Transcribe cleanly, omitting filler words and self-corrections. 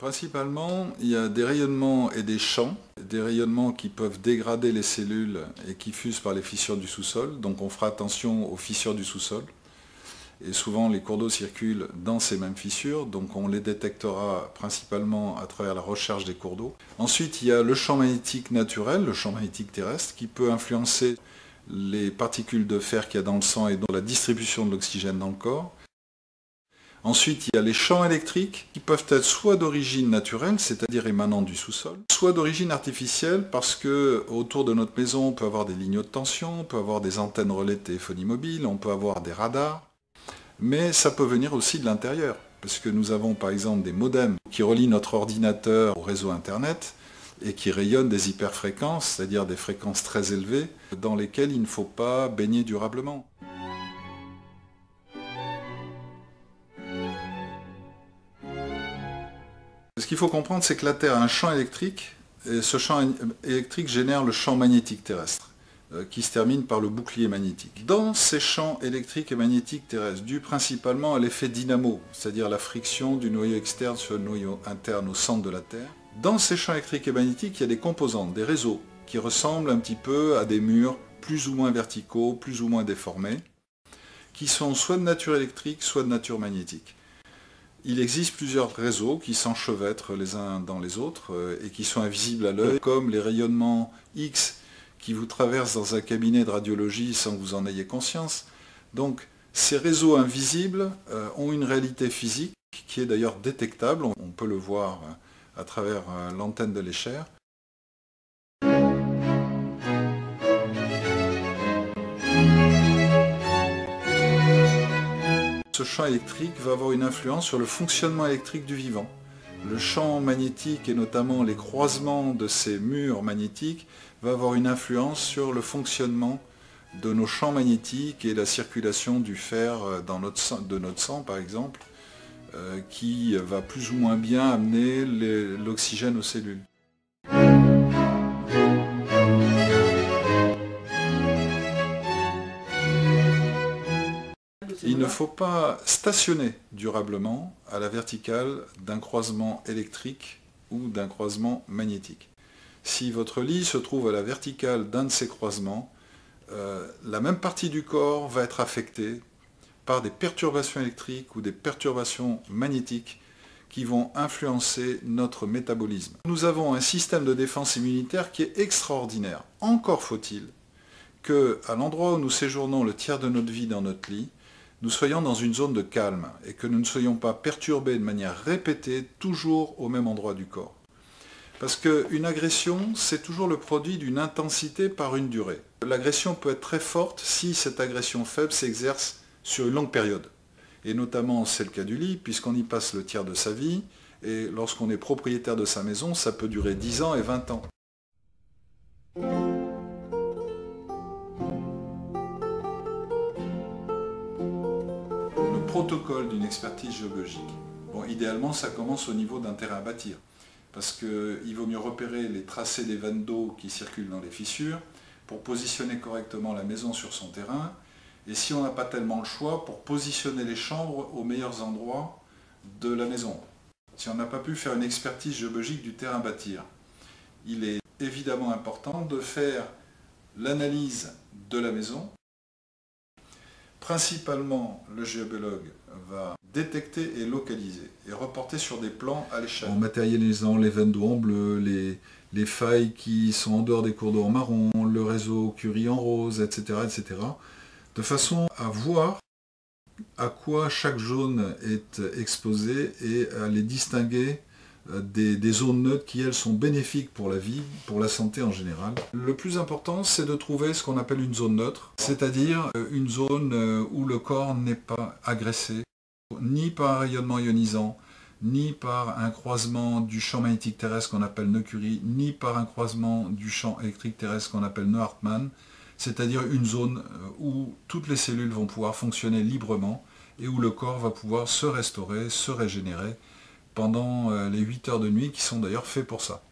Principalement, il y a des rayonnements et des champs. Des rayonnements qui peuvent dégrader les cellules et qui fusent par les fissures du sous-sol. Donc on fera attention aux fissures du sous-sol. Et souvent les cours d'eau circulent dans ces mêmes fissures, donc on les détectera principalement à travers la recherche des cours d'eau. Ensuite, il y a le champ magnétique naturel, le champ magnétique terrestre, qui peut influencer les particules de fer qu'il y a dans le sang et donc la distribution de l'oxygène dans le corps. Ensuite, il y a les champs électriques qui peuvent être soit d'origine naturelle, c'est-à-dire émanant du sous-sol, soit d'origine artificielle parce que autour de notre maison, on peut avoir des lignes de tension, on peut avoir des antennes relais de téléphonie mobile, on peut avoir des radars. Mais ça peut venir aussi de l'intérieur, parce que nous avons par exemple des modems qui relient notre ordinateur au réseau Internet et qui rayonnent des hyperfréquences, c'est-à-dire des fréquences très élevées, dans lesquelles il ne faut pas baigner durablement. Ce qu'il faut comprendre, c'est que la Terre a un champ électrique, et ce champ électrique génère le champ magnétique terrestre, qui se termine par le bouclier magnétique. Dans ces champs électriques et magnétiques terrestres, dus principalement à l'effet dynamo, c'est-à-dire la friction du noyau externe sur le noyau interne au centre de la Terre, dans ces champs électriques et magnétiques, il y a des composantes, des réseaux, qui ressemblent un petit peu à des murs plus ou moins verticaux, plus ou moins déformés, qui sont soit de nature électrique, soit de nature magnétique. Il existe plusieurs réseaux qui s'enchevêtrent les uns dans les autres et qui sont invisibles à l'œil, comme les rayonnements X qui vous traversent dans un cabinet de radiologie sans que vous en ayez conscience. Donc ces réseaux invisibles ont une réalité physique qui est d'ailleurs détectable, on peut le voir à travers l'antenne de l'échelle. Ce champ électrique va avoir une influence sur le fonctionnement électrique du vivant. Le champ magnétique et notamment les croisements de ces murs magnétiques va avoir une influence sur le fonctionnement de nos champs magnétiques et la circulation du fer de notre sang par exemple, qui va plus ou moins bien amener l'oxygène aux cellules. Il ne faut pas stationner durablement à la verticale d'un croisement électrique ou d'un croisement magnétique. Si votre lit se trouve à la verticale d'un de ces croisements, la même partie du corps va être affectée par des perturbations électriques ou des perturbations magnétiques qui vont influencer notre métabolisme. Nous avons un système de défense immunitaire qui est extraordinaire. Encore faut-il qu'à l'endroit où nous séjournons le tiers de notre vie dans notre lit, nous soyons dans une zone de calme et que nous ne soyons pas perturbés de manière répétée, toujours au même endroit du corps. Parce qu'une agression, c'est toujours le produit d'une intensité par une durée. L'agression peut être très forte si cette agression faible s'exerce sur une longue période. Et notamment, c'est le cas du lit, puisqu'on y passe le tiers de sa vie, et lorsqu'on est propriétaire de sa maison, ça peut durer 10 ans et 20 ans. Protocole d'une expertise géologique. Bon, idéalement, ça commence au niveau d'un terrain à bâtir, parce qu'il vaut mieux repérer les tracés des vannes d'eau qui circulent dans les fissures, pour positionner correctement la maison sur son terrain, et si on n'a pas tellement le choix, pour positionner les chambres aux meilleurs endroits de la maison. Si on n'a pas pu faire une expertise géologique du terrain à bâtir, il est évidemment important de faire l'analyse de la maison. Principalement, le géobiologue va détecter et localiser et reporter sur des plans à l'échelle. En matérialisant les veines d'eau en bleu, les failles qui sont en dehors des cours d'eau en marron, le réseau Curie en rose, etc., etc. De façon à voir à quoi chaque zone est exposée et à les distinguer des zones neutres qui, elles, sont bénéfiques pour la vie, pour la santé en général. Le plus important, c'est de trouver ce qu'on appelle une zone neutre, c'est-à-dire une zone où le corps n'est pas agressé, ni par un rayonnement ionisant, ni par un croisement du champ magnétique terrestre qu'on appelle nœud Curie, ni par un croisement du champ électrique terrestre qu'on appelle nœud Hartmann, c'est-à-dire une zone où toutes les cellules vont pouvoir fonctionner librement et où le corps va pouvoir se restaurer, se régénérer, pendant les 8 heures de nuit qui sont d'ailleurs faits pour ça.